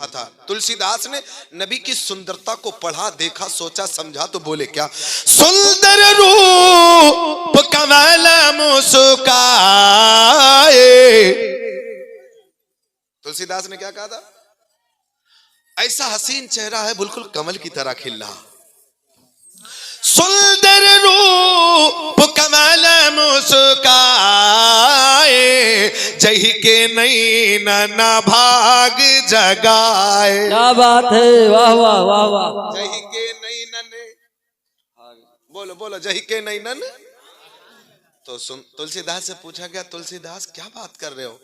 था। तुलसीदास ने नबी की सुंदरता को पढ़ा, देखा, सोचा, समझा तो बोले क्या, सुंदर रूप कमल मुस्काए। तुलसीदास ने क्या कहा था, ऐसा हसीन चेहरा है बिल्कुल कमल की तरह खिल रहा। सुंदर रूप कमल मुस्काए, जही के नैन न भाग जगाए। क्या बात है, वाह वाह वाह वाह। जही के नैनन, बोलो बोलो, जही के नैनन। तो तुलसीदास से पूछा गया, तुलसीदास क्या बात कर रहे हो?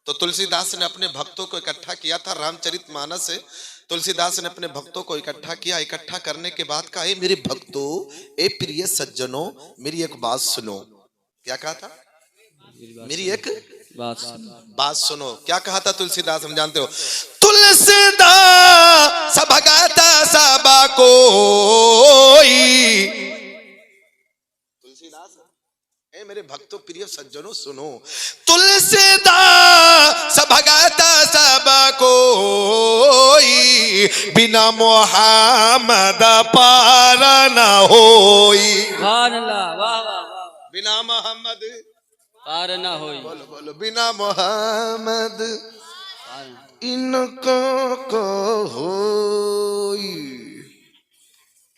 तो तुलसीदास ने अपने भक्तों को इकट्ठा किया था। रामचरितमानस से तुलसीदास ने अपने भक्तों को इकट्ठा किया। इकट्ठा करने के बाद कहा, ए मेरे भक्तों, ए प्रिय सज्जनों, मेरी एक बात सुनो। क्या कहा था? मेरी एक बात सुनो। क्या कहा था तुलसीदास, हम जानते हो। तुलसीदास भगता सब कोई, तुलसीदास, ए मेरे भक्तों प्रिय सज्जनों सुनो, तुलसीदास भगता सब कोई, बिना मोहम्मद पार न होई। बिना मोहम्मद पार न होई। बोलो बोलो, बिना मोहम्मद इनको को होई।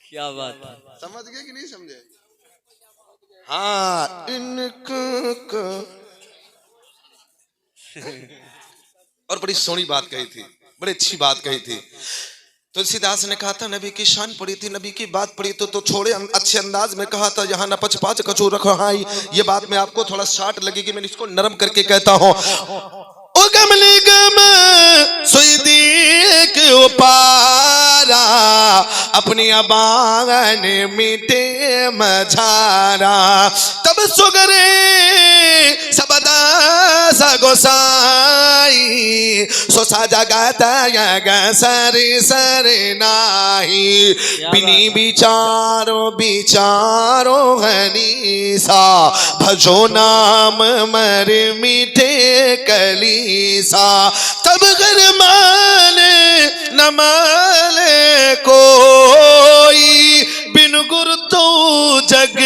क्या बात है, समझ गए कि नहीं समझे? हाँ, इनको को। और बड़ी सोहनी बात कही थी, बड़ी अच्छी बात कही थी। तुलसीदास ने कहा था, नबी की शान पड़ी थी, नबी की बात पड़ी तो छोड़े अच्छे अंदाज में कहा था, यहाँ न पचपाच कचू रखो। हाँ, ये बात में आपको थोड़ा शार्ट लगेगी, मैं इसको नरम करके कहता हूँ। ओ गमली गम सुईदीक उपारा, अपनी अबान मीठे मझारा, तब सुगरे सबदा सगोसाई, सोसा जगत यग सरे सरे नाही, बिनी विचारो विचारो हनीसा, भजो नाम मर मीठे कलीसा, तब घर माने न माने कोई, बिन गुरु तो जग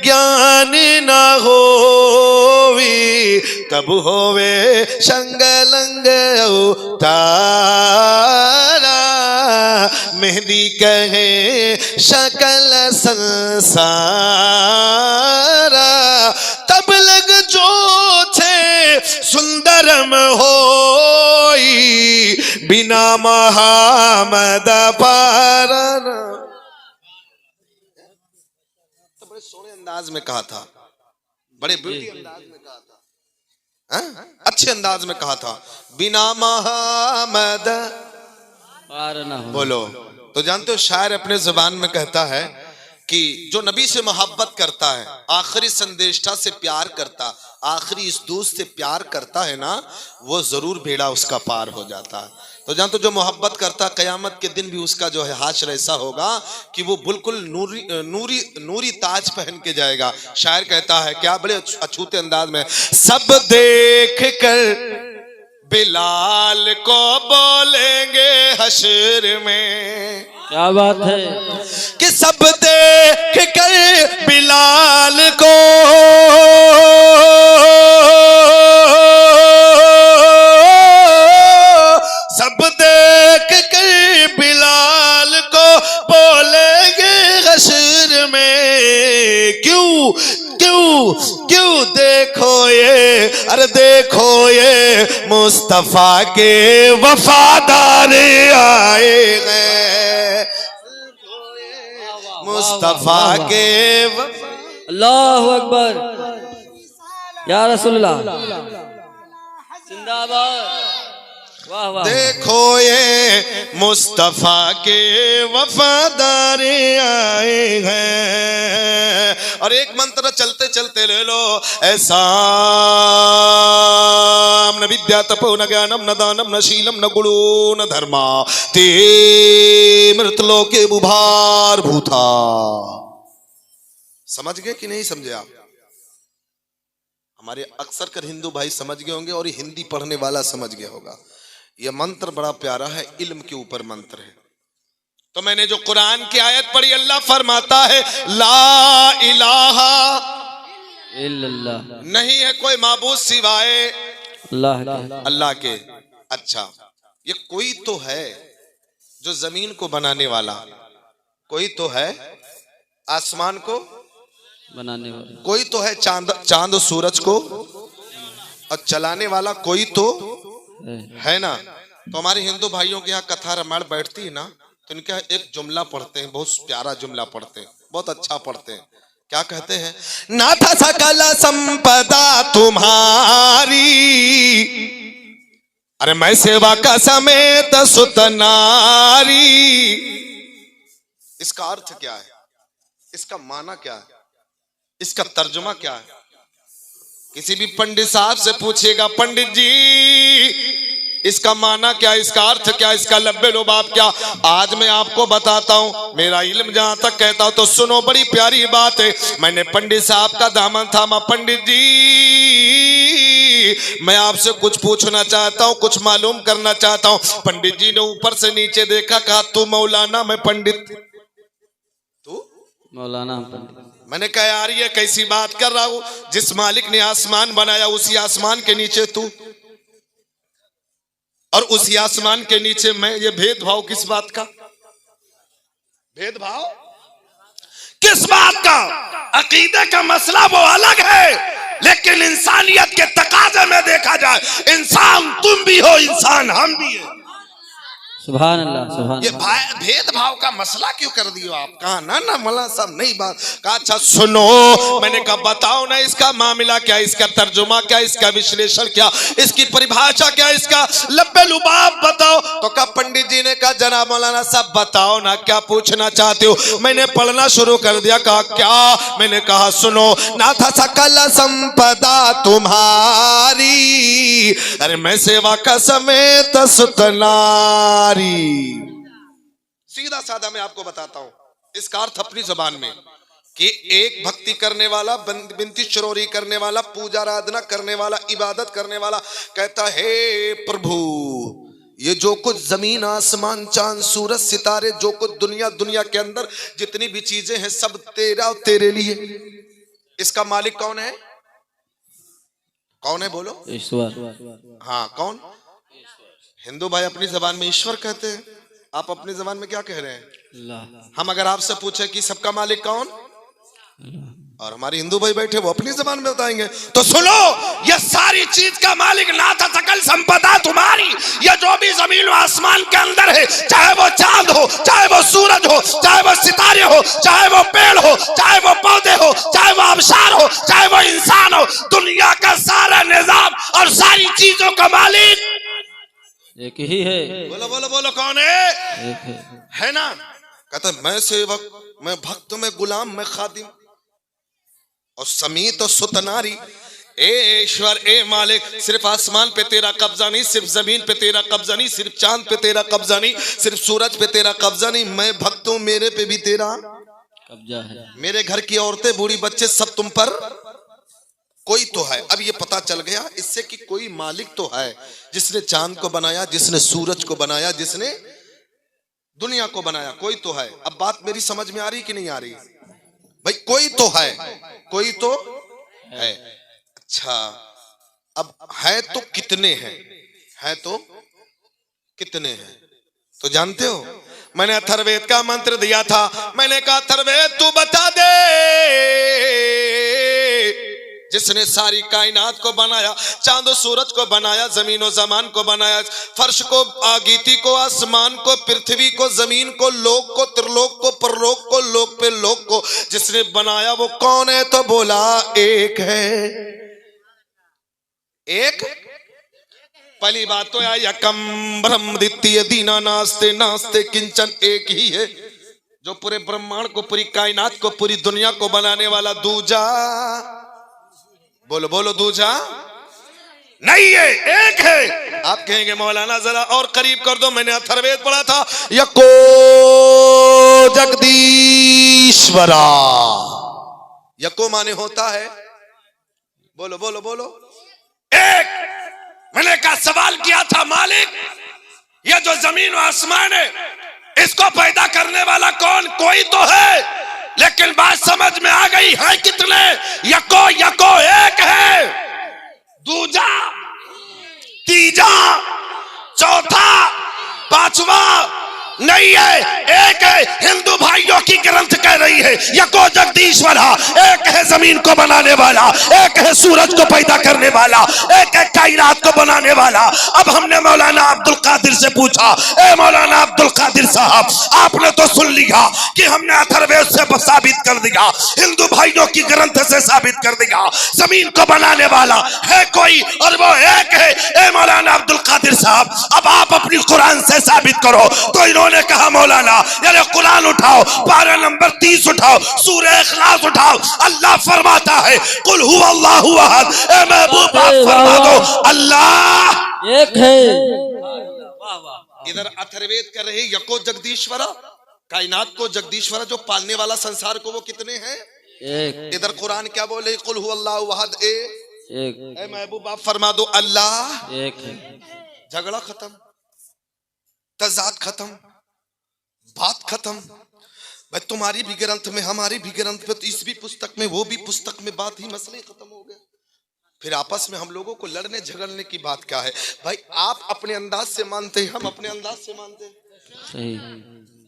ज्ञान न होवी, तब होवे शंगलंग तारा, मेहंदी कहे शकल संसारा, तब लग जो छे सुंदरम होई, बिना मोहम्मद पार। तो बड़े सोहने अंदाज में कहा था, बड़े ब्यूटी अंदाज में कहा था, अच्छे अंदाज में कहा था, बिना मोहम्मद पार न होई। बोलो। तो जानते हो, शायर अपने जुबान में कहता है कि जो नबी से मोहब्बत करता है, आखिरी संदेष्टा से प्यार करता, आखिरी इस दोस्त से प्यार करता है ना, वो जरूर बेड़ा उसका पार हो जाता है। तो जानते हो, जो मोहब्बत करता, कयामत के दिन भी उसका जो है हाशर ऐसा होगा कि वो बिल्कुल नूरी नूरी नूरी ताज पहन के जाएगा। शायर कहता है क्या, बड़े अछूते अंदाज में, सब देख कर बिलाल को बोलेंगे हश्र में। क्या बात है, कि सब देख कर बिलाल को सब देख कर बिलाल को बोलेंगे हश्र में, क्यों क्यों क्यों, देखो ये, अरे देखो ये मुस्तफा के वफादार आए हैं, मुस्तफा के अल्लाहु अकबर, या रसूलुल्लाह जिंदाबाद, वाह वाह। देखो ये मुस्तफा के वफादार आए हैं। और एक मंत्र चलते चलते ले लो, ऐसा न विद्या तपो न ज्ञानम न दानम न शीलम न गुणो न धर्मा, ते मृतलोके बुभार भूता। समझ गए कि नहीं समझे आप? हमारे अक्सर कर हिंदू भाई समझ गए होंगे और हिंदी पढ़ने वाला समझ गया होगा। यह मंत्र बड़ा प्यारा है, इल्म के ऊपर मंत्र है। तो मैंने जो कुरान की आयत पढ़ी, अल्लाह फरमाता है ला इलाहा इल्लल्लाह, नहीं है कोई माबूद सिवाय अल्लाह के। अल्लाह के। अच्छा, ये कोई तो है जो जमीन को बनाने वाला, कोई तो है आसमान को बनाने वाला, कोई तो है चांद सूरज को और चलाने वाला कोई तो है ना। तो हमारे हिंदू भाइयों के यहाँ कथा रामायण बैठती है ना, तो इनका एक जुमला पढ़ते हैं, बहुत प्यारा जुमला पढ़ते हैं, बहुत अच्छा पढ़ते हैं। क्या कहते हैं? नाथ सकल संपदा तुम्हारी, अरे मैं सेवा का समेत सुतनारी। इसका अर्थ क्या है? इसका माना क्या है? इसका तर्जुमा क्या है? किसी भी पंडित साहब से पूछेगा, पंडित जी इसका माना क्या, इसका अर्थ क्या, इसका लब्बे लुबाब क्या? आज मैं आपको बताता हूं, मेरा इल्म जहां तक कहता हूं। तो सुनो, बड़ी प्यारी बात है। मैंने पंडित साहब का दामन थामा, पंडित जी मैं आपसे कुछ पूछना चाहता हूं, कुछ मालूम करना चाहता हूं। पंडित जी ने ऊपर से नीचे देखा, कहा तू मौलाना, मैं पंडित। तू मौलाना पंडित। मैंने कहा यार ये कैसी बात कर रहा हूं, जिस मालिक ने आसमान बनाया उसी आसमान के नीचे तू, और उसी आसमान के नीचे मैं। ये भेदभाव किस बात का? भेदभाव किस बात का? अकीदे का मसला वो अलग है, लेकिन इंसानियत के तकाजे में देखा जाए, इंसान तुम भी हो, इंसान हम भी हैं। सुभान अल्लाह, सुभान ये अल्लाह। भेदभाव का मसला क्यों कर दियो आप? कहा ना ना मौलाना साहब नहीं बात। कहा अच्छा सुनो, मैंने कहा बताओ ना इसका मामला क्या, इसका तर्जुमा क्या, इसका विश्लेषण क्या, इसकी परिभाषा क्या, इसका लब्बे लुबाब बताओ। तो कहा पंडित जी ने कहा जनाब मौलाना साहब बताओ ना क्या पूछना चाहते हो। मैंने पढ़ना शुरू कर दिया। कहा क्या? मैंने कहा सुनो, नाथ सकल संपदा तुम्हारी, अरे मैं सेवा का समेत सुतनारी। सीधा साधा मैं आपको बताता हूं इसका अर्थ अपनी जबान में, कि एक भक्ति करने वाला, बिनती शरोरी करने वाला, पूजा आराधना करने वाला, इबादत करने वाला कहता है प्रभु ये जो कुछ जमीन आसमान चांद सूरज सितारे, जो कुछ दुनिया के अंदर जितनी भी चीजें हैं सब तेरा और तेरे लिए। इसका मालिक कौन है? कौन है बोलो? ईश्वर। हाँ कौन? हिंदू भाई अपनी जबान में ईश्वर कहते हैं, आप अपनी जबान में क्या कह रहे हैं? अल्लाह। हम अगर आपसे पूछे कि सबका मालिक कौन, और हमारे हिंदू भाई बैठे वो अपनी जबान में बताएंगे। तो सुनो, ये सारी चीज का मालिक नाथ सकल संपदा तुम्हारी, ये जो भी जमीन और आसमान के अंदर है, चाहे वो चांद हो, चाहे वो सूरज हो, चाहे वो सितारे हो, चाहे वो पेड़ हो, चाहे वो पौधे हो, चाहे वो आबशार हो, चाहे वो इंसान हो, दुनिया का सारा निजाम और सारी चीजों का मालिक एक ही है। बोलो बोलो बोलो कौन है? एक है ना। कहता मैं सेवक, मैं भक्त, मैं गुलाम, मैं खादिम, और समीत और सुतनारी। ए ईश्वर, ए मालिक, सिर्फ आसमान पे तेरा कब्जा नहीं, सिर्फ जमीन पे तेरा कब्जा नहीं, सिर्फ चांद पे तेरा कब्जा नहीं, सिर्फ सूरज पे तेरा कब्जा नहीं, मैं भक्त हूं, मेरे पे भी तेरा कब्जा है। मेरे घर की औरतें, बूढ़ी, बच्चे सब तुम पर कोई तो है। अब ये पता चल गया इससे कि कोई मालिक तो है, जिसने चांद को बनाया, जिसने सूरज को बनाया, जिसने दुनिया को बनाया, कोई तो है। अब बात मेरी समझ में आ रही कि नहीं आ रही? भाई कोई तो है, कोई तो है। अच्छा, अब है तो कितने हैं? है तो कितने हैं? तो जानते हो, मैंने अथर्ववेद का मंत्र दिया था। मैंने कहा अथर्ववेद तू बता दे, जिसने सारी कायनात को बनाया, चांद और सूरज को बनाया, जमीन और जमान को बनाया, फर्श को, आगीती को, आसमान को, पृथ्वी को, जमीन को, लोक को, त्रिलोक को, परलोक को, लोक पे लोक को, जिसने बनाया वो कौन है? तो बोला एक है। एक पहली बात तो या यकम ब्रह्म द्वितीय दीना नास्ते नास्ते किंचन, एक ही है जो पूरे ब्रह्मांड को, पूरी कायनात को, पूरी दुनिया को बनाने वाला। दूजा बोलो बोलो, दूजा नहीं है, एक है। आप कहेंगे मौलाना जरा और करीब कर दो, मैंने अथर्ववेद पढ़ा था। यको जगदीश्वरा, यको माने होता है, बोलो बोलो बोलो, एक। मैंने कहा सवाल किया था मालिक ये जो जमीन और आसमान है इसको पैदा करने वाला कौन? कोई तो है, लेकिन बात समझ में आ गई है कितने? यको यको एक है, दूजा, तीजा, चौथा, पांचवा नहीं है, एक है। हिंदू भाइयों की ग्रंथ कह रही है यको जगदीश्वरा, एक है जमीन को बनाने वाला, एक है सूरज को पैदा करने वाला, एक है कायनात को बनाने वाला। अब हमने मौलाना अब्दुल कादिर से पूछा, ए मौलाना अब्दुल कादिर साहब, आपने तो सुन लिया कि हमने अथर्ववेद से साबित कर दिया, हिंदू भाइयों की ग्रंथ से साबित कर दिया जमीन को बनाने वाला है कोई और वो एक है। ए मौलाना अब्दुल कादिर साहब, अब आप अपनी कुरान से साबित करो। तो इन्होंने कहा मौलाना यानी कुरान उठाओ, पारा नंबर 30 उठाओ, सूरह इखलास उठाओ। अल्लाह फरमाता है कुल हुवल्लाहु अहद, ए महबूब आप फरमा दो अल्लाह एक है। इधर अथर्ववेद कर रहे यको जगदीश्वरा, कायनात को जगदीश्वरा जो पालने वाला संसार को, वो कितने हैं? एक। इधर कुरान क्या बोले? कुल हुवल्लाहु अहद, एक। ए महबूब आप फरमा दो अल्लाह एक है। झगड़ा खत्म, तजाद खत्म, बात खत्म। भाई तुम्हारी भी ग्रंथ में, हमारी भी ग्रंथ में, तो इस भी पुस्तक में, वो भी पुस्तक में, बात ही मसले खत्म हो गए। फिर आपस में हम लोगों को लड़ने झगड़ने की बात क्या है? भाई आप अपने अंदाज से मानते हैं, हम अपने अंदाज से मानते हैं। सही।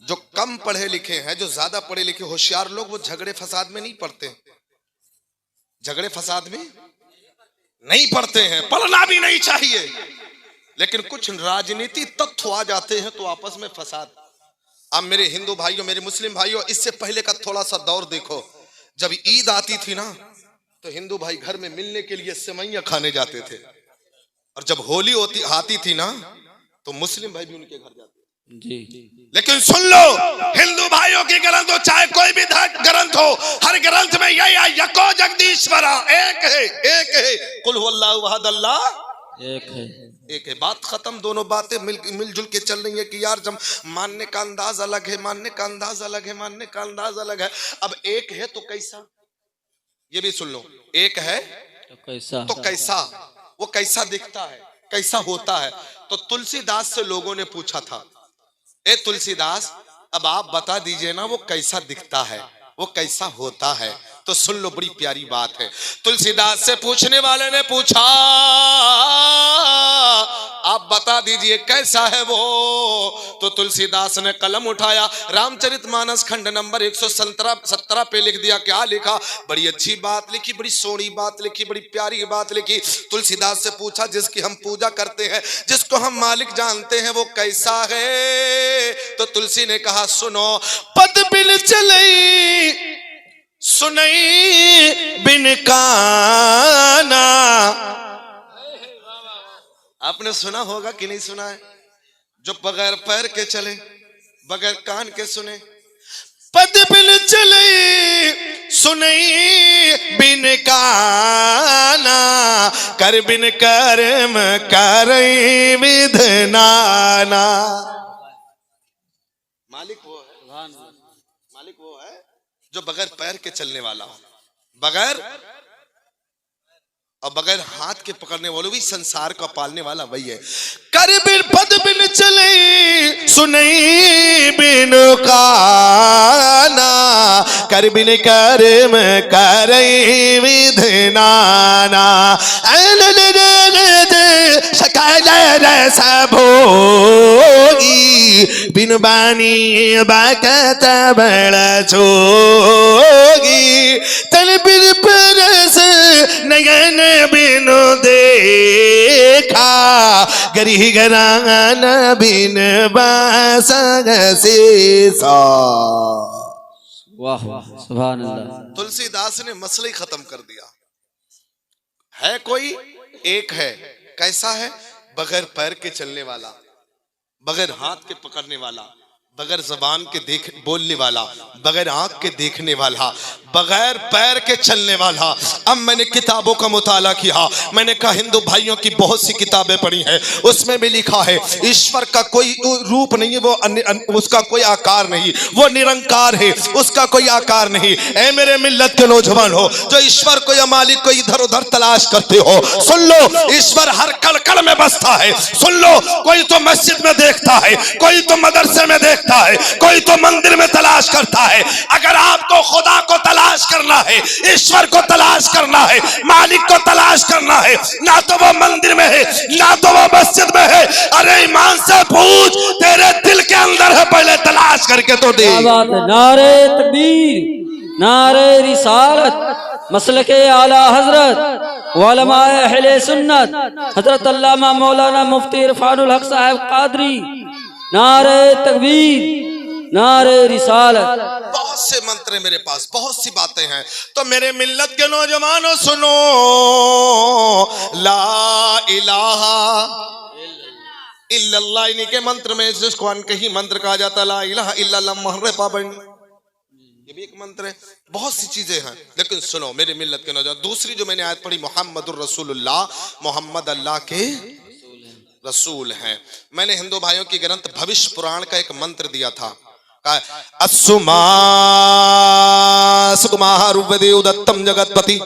जो कम पढ़े लिखे हैं, जो ज्यादा पढ़े लिखे होशियार लोग, वो झगड़े फसाद में नहीं पढ़ते, झगड़े फसाद में नहीं पढ़ते हैं, पढ़ना भी नहीं चाहिए। लेकिन कुछ राजनीति तत्व आ जाते हैं तो आपस में फसाद। अब मेरे हिंदू भाइयों, मेरे मुस्लिम भाइयों, इससे पहले का थोड़ा सा दौर देखो। जब ईद आती थी ना, तो हिंदू भाई घर में मिलने के लिए सेवैयां खाने जाते थे, और जब होली आती थी ना, तो मुस्लिम भाई भी उनके घर जाते थे। जी। लेकिन सुन लो, हिंदू भाइयों की ग्रंथ हो चाहे कोई भी ग्रंथ हो, हर ग्रंथ में यही यको जगदीश्वरा, एक है, एक है। कुल हुवल्लाहु अहद, अल्लाह एक है। एक है। बात खत्म। दोनों बातें मिलजुल के चल रही है कि यार जब मानने का अंदाज अलग है, मानने का अंदाज अलग है, मानने का अंदाज अलग है। अब एक है तो कैसा, ये भी सुन लो, एक है तो कैसा, वो कैसा दिखता है, कैसा होता है। तो तुलसीदास से लोगों ने पूछा था, ए तुलसीदास अब आप बता दीजिए ना, वो कैसा दिखता है, वो कैसा होता है। तो सुन लो, बड़ी प्यारी बात है। तुलसीदास से पूछने वाले ने पूछा, आप बता दीजिए कैसा है वो। तो तुलसीदास ने कलम उठाया, रामचरितमानस खंड नंबर 117 पे लिख दिया। क्या लिखा? बड़ी अच्छी बात लिखी, बड़ी सोहनी बात लिखी, बड़ी प्यारी बात लिखी। तुलसीदास से पूछा, जिसकी हम पूजा करते हैं, जिसको हम मालिक जानते हैं, वो कैसा है? तो तुलसी ने कहा, सुनो, पद बिन चलई सुनई बिन काना। आपने सुना होगा कि नहीं सुना है? जो बगैर पैर के चले, बगैर कान के सुने। पद बिन चले सुनई बिन काना, कर बिन कर्म करई विधनाना। मालिक वो है, मालिक वो है जो बगैर पैर के चलने वाला हो, बगैर और बगैर हाथ के पकड़ने वालों भी संसार को पालने वाला वही है। कर बिन पद बिन चले सुनई बिन काना, कर बिन कर्म करई विधनाना। सकल रस भोगी, बिन बानी बकत बड़ जोगी। तन बिन परस नयन बिनु देखा, गरी गरान बिन बासग सीसा। वाह वाह, सुभान अल्लाह। तुलसीदास ने मसला ही खत्म कर दिया। है कोई, एक है। कैसा है? बगैर पैर के चलने वाला, बगैर हाथ के पकड़ने वाला, बगैर जबान के बोलने वाला, बगैर आंख के देखने वाला, बगैर पैर के चलने वाला। अब मैंने किताबों का मुताला किया, मैंने कहा हिंदू भाइयों की बहुत सी किताबें पढ़ी हैं, उसमें भी लिखा है ईश्वर का कोई रूप नहीं है, वो उसका कोई आकार नहीं, वो निरंकार है, उसका कोई आकार नहीं। ऐ मेरे मिल्लत के नौजवान हो जो ईश्वर को या मालिक को इधर उधर तलाश करते हो, सुन लो ईश्वर हर कण कण में बसता है। सुन लो, कोई तो मस्जिद में देखता है, कोई तो मदरसे में देखता है, कोई तो मंदिर में तलाश करता है। अगर आपको खुदा को तलाश करना है, ईश्वर को तलाश करना है, मालिक को तलाश करना है, ना तो वो मंदिर में है ना तो वो मस्जिद में है। अरे ईमान से पूछ, तेरे दिल के अंदर है, पहले तलाश करके तो दे। क्या बात है। नारे तकबीर, नारे रिसालत, मसलके आला हजरत उलमाए अहले सुन्नत हजरत अल्लामा मौलाना मुफ्ती इरफानुल हक साहब कादरी। नारे तकबीर, नारे रिसालत। बहुत से मंत्र मेरे पास, बहुत सी बातें हैं। तो मेरे मिल्लत के नौजवानों सुनो, ला इलाहा इल्लल्लाह, इन्हीं के मंत्र में जिसको अनकही मंत्र कहा जाता है, ला इलाहा इल्लल्लाह महरे पाबंद, ये भी एक मंत्र है। बहुत सी चीजें हैं, लेकिन सुनो मेरे मिल्लत के नौजवान, दूसरी जो मैंने आयत पढ़ी, मोहम्मदुर रसूलुल्लाह, मोहम्मद अल्लाह के रसूल हैं। मैंने हिंदू भाइयों की ग्रंथ भविष्य पुराण का एक मंत्र दिया था, अस्सुमा सुकुमारुवदेव दत्तम जगतपति।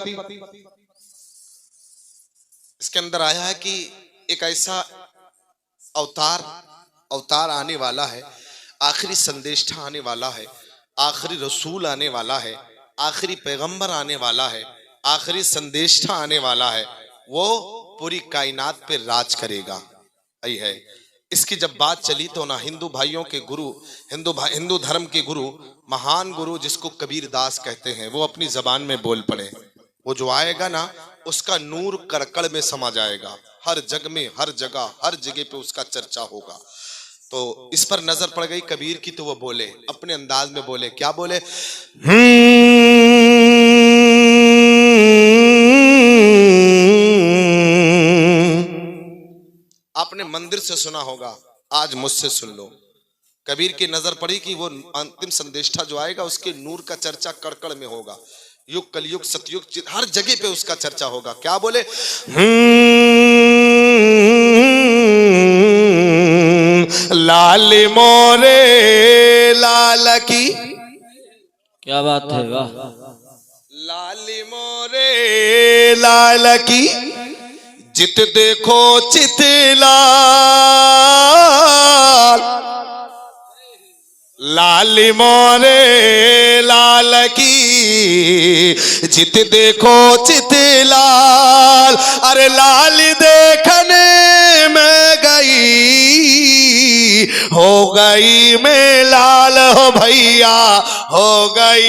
इसके अंदर आया है कि एक ऐसा अवतार आने वाला है, आखिरी संदेष्टा आने वाला है, आखिरी रसूल आने वाला है, आखिरी पैगंबर आने वाला है, आखिरी संदेष्टा आने वाला है, वो पूरी कायनात पे राज करेगा। आई है। इसकी जब बात चली तो ना हिंदू भाइयों के गुरु, हिंदू धर्म के गुरु, महान गुरु जिसको कबीर दास कहते हैं, वो अपनी जबान में बोल पड़े। वो जो आएगा ना, उसका नूर करकड़ में समा जाएगा, हर जग में, हर जगह पे उसका चर्चा होगा। तो इस पर नजर पड़ गई कबीर की, तो वो बोले, अपने अंदाज में बोले। क्या बोले? आपने मंदिर से सुना होगा, आज मुझसे सुन लो। कबीर की नजर पड़ी कि वो अंतिम संदेष्टा जो आएगा, उसके नूर का चर्चा कड़कड़ में होगा, युग कलयुग सतयुग हर जगह पे उसका चर्चा होगा। क्या बोले? लाल मोरे लाल की, क्या बात है, वाह। लाल मोरे लाल की, जित देखो चित लाल, लाल मोरे लाल की, जित देखो चित लाल। अरे लाल देखने में गई, हो गई में लाल, हो भैया हो गई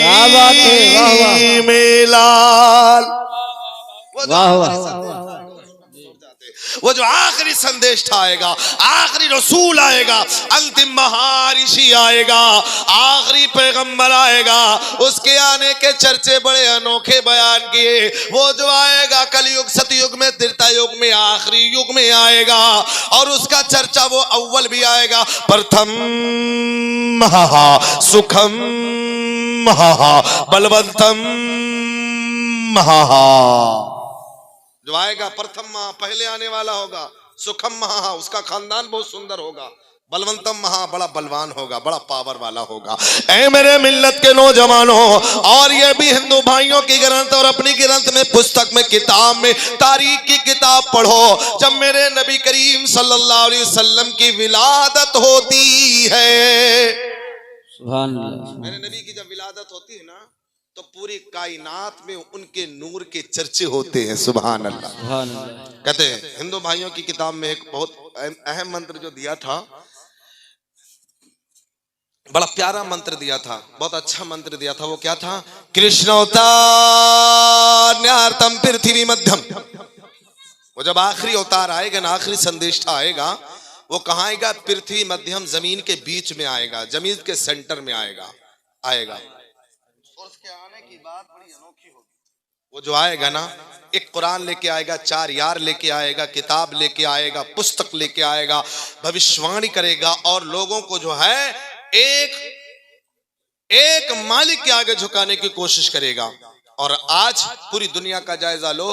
में लाल। वाह वाह। वो जो आखिरी संदेश आएगा, आखिरी रसूल आएगा, अंतिम महाऋषि आएगा, आखिरी पैगंबर आएगा, उसके आने के चर्चे बड़े अनोखे बयान किए। वो जो आएगा कलयुग सतयुग में, त्रेता युग में, आखिरी युग में आएगा, और उसका चर्चा वो अव्वल भी आएगा। प्रथम सुखम बलवंतम जो आएगा, प्रथम महा पहले आने वाला होगा, सुखम महा उसका खानदान बहुत सुंदर होगा, बलवंतम महा बड़ा बलवान होगा, बड़ा पावर वाला होगा। ऐ मेरे मिल्लत के नौजवानों, और ये भी हिंदू भाइयों की ग्रंथ और अपनी ग्रंथ में, पुस्तक में, किताब में, तारीख की किताब पढ़ो। जब मेरे नबी करीम सल्लल्लाहु अलैहि वसल्लम की विलादत होती है, सुभान अल्लाह, मेरे नबी की जब विलादत होती है ना, तो पूरी कायनात में उनके नूर के चर्चे होते हैं। सुभान अल्लाह, सुभान अल्लाह। कहते हैं हिंदू भाइयों की किताब में एक बहुत अहम मंत्र जो दिया था, बड़ा प्यारा मंत्र दिया था, बहुत अच्छा मंत्र दिया था। वो क्या था? कृष्णोतान्यार्तम पृथ्वी मध्यम। वो जब आखिरी अवतार आएगा ना, आखिरी संदेष्टा आएगा, वो कहाँ आएगा? पृथ्वी मध्यम, जमीन के बीच में आएगा, जमीन के सेंटर में आएगा। और उसके आने की बात बड़ी अनोखी होगी। वो जो आएगा ना, एक कुरान लेके आएगा, 4 यार लेके आएगा, किताब लेके आएगा, पुस्तक लेके आएगा, भविष्यवाणी करेगा, और लोगों को जो है एक मालिक के आगे झुकाने की कोशिश करेगा। और आज पूरी दुनिया का जायजा लो,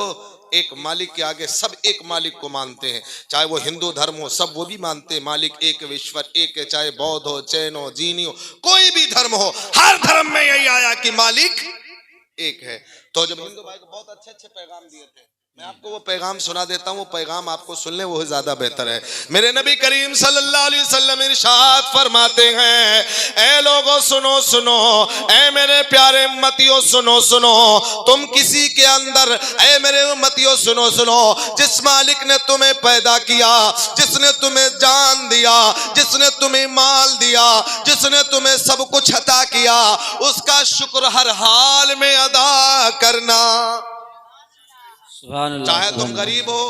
एक मालिक के आगे सब एक मालिक को मानते हैं, चाहे वो हिंदू धर्म हो, सब वो भी मानते हैं मालिक एक, ईश्वर एक है, चाहे बौद्ध हो, जैन हो, जीनी हो, कोई भी धर्म हो, हर धर्म में यही आया कि मालिक एक है। तो जब हिंदू भाई को बहुत अच्छे अच्छे पैगाम दिए थे, मैं आपको वो पैगाम सुना देता हूँ, वो पैगाम आपको सुन ले, वो ज्यादा बेहतर है। मेरे नबी करीम सल्लल्लाहु अलैहि वसल्लम इरशाद फरमाते हैं, ऐ लोगों सुनो सुनो, ऐ मेरे प्यारे उम्मतियों सुनो सुनो, तुम किसी के अंदर, ऐ मेरे उम्मतियों सुनो सुनो, जिस मालिक ने तुम्हें पैदा किया, जिसने तुम्हें जान दिया, जिसने तुम्हें माल दिया, जिसने तुम्हें सब कुछ अता किया, उसका शुक्र हर हाल में अदा करना। चाहे तुम गरीब हो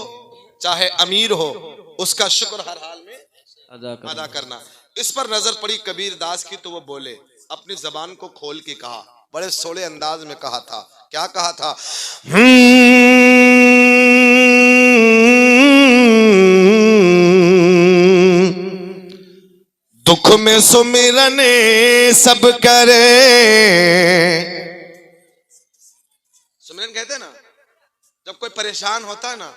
चाहे अमीर हो, उसका शुक्र हर हाल में अदा करना। इस पर नजर पड़ी कबीर दास की, तो वो बोले, अपनी जबान को खोल के कहा, बड़े सोले अंदाज में कहा था। क्या कहा था? दुख में सुमिरन सब करे। सुमिरन कहते हैं ना, जब कोई परेशान होता है ना,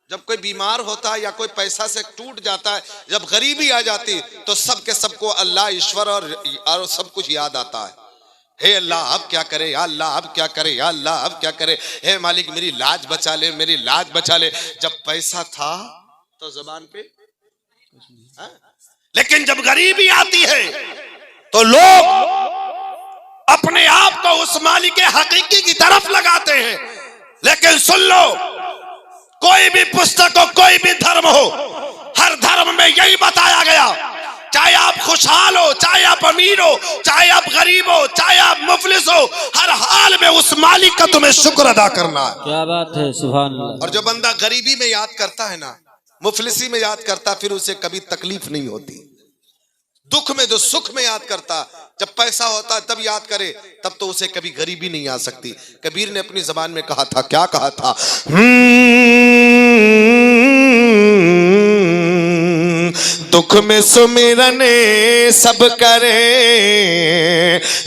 जब कोई बीमार होता है या कोई पैसा से टूट जाता है, जब गरीबी आ जाती, तो सबके सबको अल्लाह, ईश्वर और सब कुछ याद आता है। हे अल्लाह अब क्या करे, या अल्लाह अब क्या करे, या अल्लाह अब क्या करे, हे मालिक मेरी लाज बचा ले, मेरी लाज बचा ले। जब पैसा था तो जुबान पे, लेकिन जब गरीबी आती है तो लोग अपने आप को उस मालिक हकीकी की तरफ लगाते हैं। लेकिन सुन लो, कोई भी पुस्तक हो, कोई भी धर्म हो, हर धर्म में यही बताया गया, चाहे आप खुशहाल हो, चाहे आप अमीर हो, चाहे आप गरीब हो, चाहे आप मुफलिस हो, हर हाल में उस मालिक का तुम्हें शुक्र अदा करना है। क्या बात है, सुभान अल्लाह। और जो बंदा गरीबी में याद करता है ना, मुफलिसी में याद करता, फिर उसे कभी तकलीफ नहीं होती। दुख में, जो सुख में याद करता, जब पैसा होता तब याद करे, तब तो उसे कभी गरीबी नहीं आ सकती। कबीर ने अपनी जबान में कहा था, क्या कहा था? दुख में सुमिरन सब करे,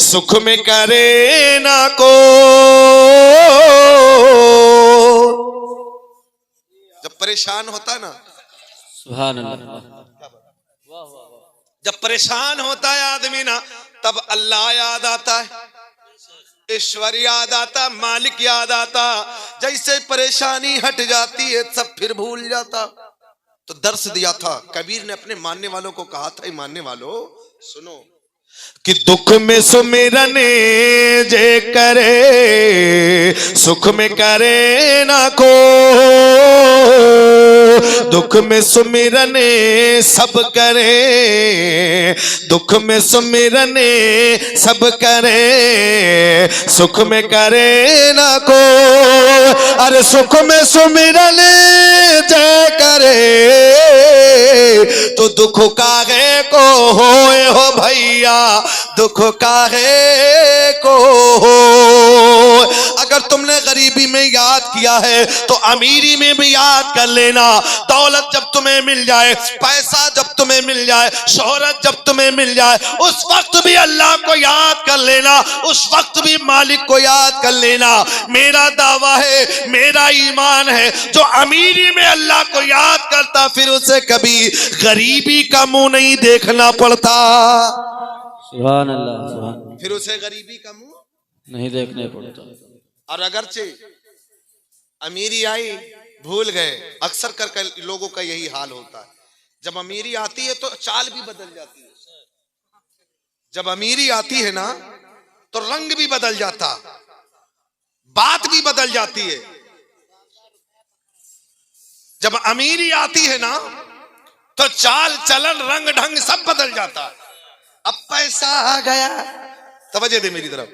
सुख में करे ना को। जब परेशान होता ना, सुभान अल्लाह, जब परेशान होता है आदमी ना, तब अल्लाह याद आता है, ईश्वर याद आता, मालिक याद आता। जैसे परेशानी हट जाती है सब फिर भूल जाता। तो दर्श दिया था कबीर ने, अपने मानने वालों को कहा था, मानने वालों सुनो, कि दुख में सुमिरन जे करे, सुख में करे ना को। दुख में सुमिरन सब करे, दुख में सुमिरन सब करे, सुख में करे ना को। अरे सुख में सुमिरन जय करे, तो दुख काहे को होए हो भैया, दुख काहे को हो। अगर तुमने गरीबी में याद किया है तो अमीरी में भी याद कर लेना। दौलत जब तुम्हें मिल जाए, पैसा जब तुम्हें मिल जाए, शोहरत जब तुम्हें मिल जाए, उस वक्त भी अल्लाह को याद कर लेना, उस वक्त भी मालिक को याद कर लेना। मेरा दावा है, मेरा ईमान है, जो अमीरी में अल्लाह को याद करता, फिर उसे कभी गरीबी का मुंह नहीं देखना पड़ता। सुभान अल्लाह, सुभान, फिर उसे गरीबी का मुंह नहीं देखने पड़ता। और अगरचे अमीरी आई, भूल गए। अक्सर कर लोगों का यही हाल होता है, जब अमीरी आती है तो चाल भी बदल जाती है। जब अमीरी आती है ना तो रंग भी बदल जाता, बात भी बदल जाती है। जब अमीरी आती है ना तो चाल चलन रंग ढंग सब बदल जाता। अब पैसा आ गया, तवज्जो दे मेरी तरफ,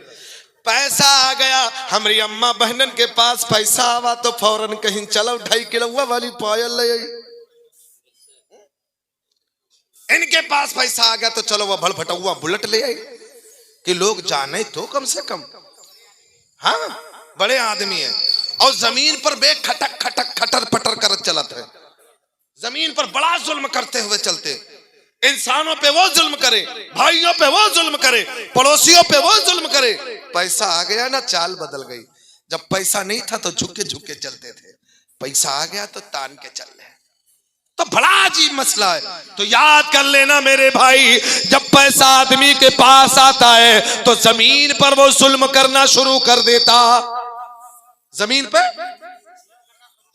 पैसा आ गया। हमारी अम्मा बहनन के पास पैसा आवा तो फौरन कहीं चलो 2.5 किलो वाली पायल ले आई। इनके पास पैसा आ गया तो चलो वह भड़भटुआ बुलेट ले आई, कि लोग जाने तो कम से कम, हाँ बड़े आदमी है। और जमीन पर बे खटक खटक खटर पटर कर चलते हैं, जमीन पर बड़ा जुल्म करते हुए चलते। इंसानों पे वो जुल्म करे, भाइयों पे वो जुल्म करे, पड़ोसियों पे वो जुल्म करे। पैसा आ गया ना, चाल बदल गई। जब पैसा नहीं था तो झुके झुके चलते थे, पैसा आ गया तो तान के चल रहे। तो बड़ा अजीब मसला है। तो याद कर लेना मेरे भाई, जब पैसा आदमी के पास आता है तो जमीन पर वो जुल्म करना शुरू कर देता, जमीन पे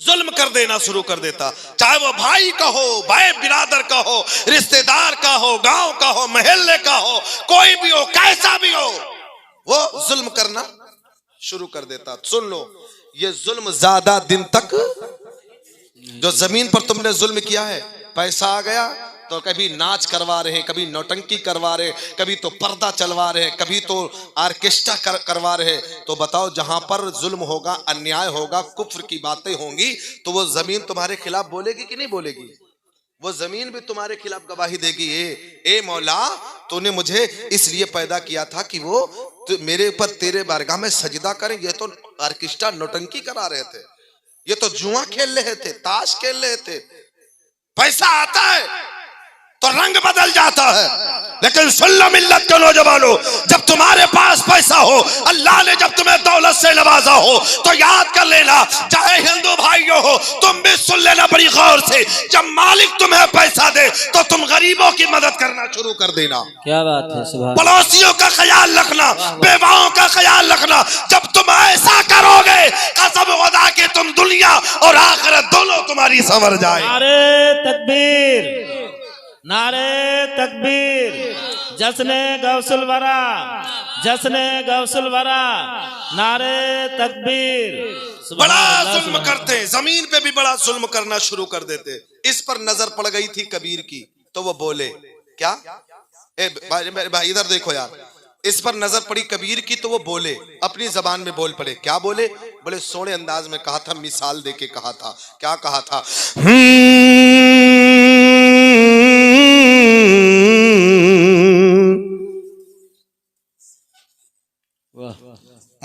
जुल्म कर देना शुरू कर देता। चाहे वो भाई का हो, भाई बिरादर का हो, रिश्तेदार का हो, गांव का हो, मोहल्ले का हो, कोई भी हो, कैसा भी हो, वो जुल्म करना शुरू कर देता। सुन लो, ये जुल्म ज्यादा दिन तक, जो जमीन पर तुमने जुल्म किया है, पैसा आ गया तो कभी नाच करवा रहे हैं, कभी नौटंकी करवा रहे, कभी तो पर्दा चलवा रहे, कभी तो ऑर्केस्ट्रा करवा रहे। तो बताओ, जहां पर जुल्म होगा, अन्याय होगा, कुफ्र की बातें होंगी, तो वो जमीन तुम्हारे खिलाफ बोलेगी कि नहीं बोलेगी? वो जमीन भी तुम्हारे खिलाफ गवाही देगी। ए मौला, तूने मुझे इसलिए पैदा किया था कि वो तो मेरे ऊपर तेरे बारगाह में सजदा करें। ये तो ऑर्केस्ट्रा नौटंकी करा रहे थे, ये तो जुआ खेल रहे थे, ताश खेल रहे थे। पैसा आता है तो रंग बदल जाता है। लेकिन सुन लो मिल्लत के नौजवानों, जब तुम्हारे पास पैसा हो, अल्लाह ने जब तुम्हें दौलत से नवाजा हो, तो याद कर लेना, चाहे हिंदू भाइयों हो, तुम भी सुन लेना बड़ी गौर से, जब मालिक तुम्हें पैसा दे तो तुम गरीबों की मदद करना शुरू कर देना। क्या बात है, सुभान। पड़ोसियों का ख्याल रखना, बेवाओं का ख्याल रखना। जब तुम ऐसा करोगे, कसम खुदा के तुम दुनिया और आखिरत दोनों तुम्हारी संवर जाए। नारे तकबीर, नारे तकबीर, जश्न गौसुल वरा, जश्न गौसुल वरा, नारे तकबीर। बड़ा जुल्म करते हैं, जमीन पे भी बड़ा जुल्म करना शुरू कर देते। इस पर नजर पड़ गई थी कबीर की, तो वो बोले क्या? भाई इधर देखो यार, इस पर नजर पड़ी कबीर की तो वो बोले, अपनी जबान में बोल पड़े। क्या बोले? बड़े सोने अंदाज में कहा था, मिसाल देके कहा था। क्या कहा था?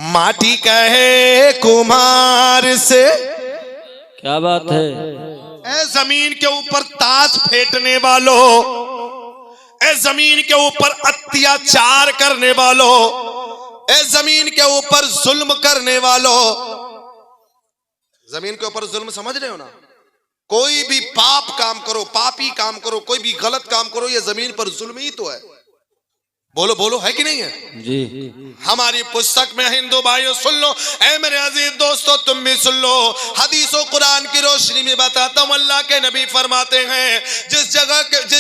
माटी कहे कुम्हार से, क्या बात है। ए जमीन के ऊपर ताज फेंटने वालों, ए जमीन के ऊपर अत्याचार करने वालों, ए जमीन के ऊपर जुल्म करने वालों, जमीन के ऊपर जुल्म समझ रहे हो ना? कोई भी पाप काम करो, पापी काम करो, कोई भी गलत काम करो, ये जमीन पर जुल्म ही तो है। बोलो बोलो, है कि नहीं है जी? हमारी पुस्तक में हिंदू भाइयों सुन लो, ऐ मेरे अजीज दोस्तों तुम भी सुन लो। हदीस और कुरान की रोशनी में बताता हूं, अल्लाह के नबी फरमाते हैं, जिस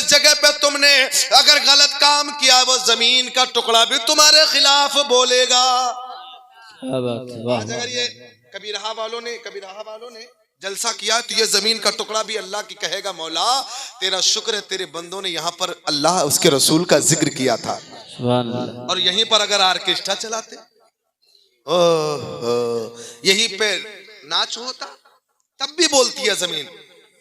जगह पे तुमने अगर गलत काम किया, वो जमीन का टुकड़ा भी तुम्हारे खिलाफ बोलेगा। क्या बात है, वाह। आज अगर ये कबीरहा वालों ने जलसा किया तो ये जमीन का टुकड़ा भी अल्लाह की कहेगा, मौला तेरा शुक्र है, तेरे बंदों ने यहाँ पर अल्लाह उसके रसूल का जिक्र किया था। सुभान अल्लाह। और यहीं पर अगर ऑर्केस्ट्रा चलाते, यहीं पे नाच होता, तब भी बोलती है जमीन,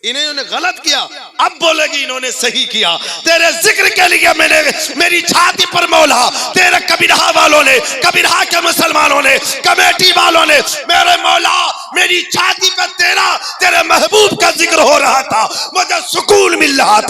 इन्होंने गलत किया, अब बोलेगी इन्होंने सही किया। तेरे जिक्र के लिए मैंने मेरी छाती पर मौला, तेरे कबीरहा वालों ने, कबीरहा के मुसलमानों ने, कमेटी वालों ने, मेरे मौला मेरी छाती पर तेरे महबूब का जिक्र हो रहा था, मुझे सुकून मिल रहा था।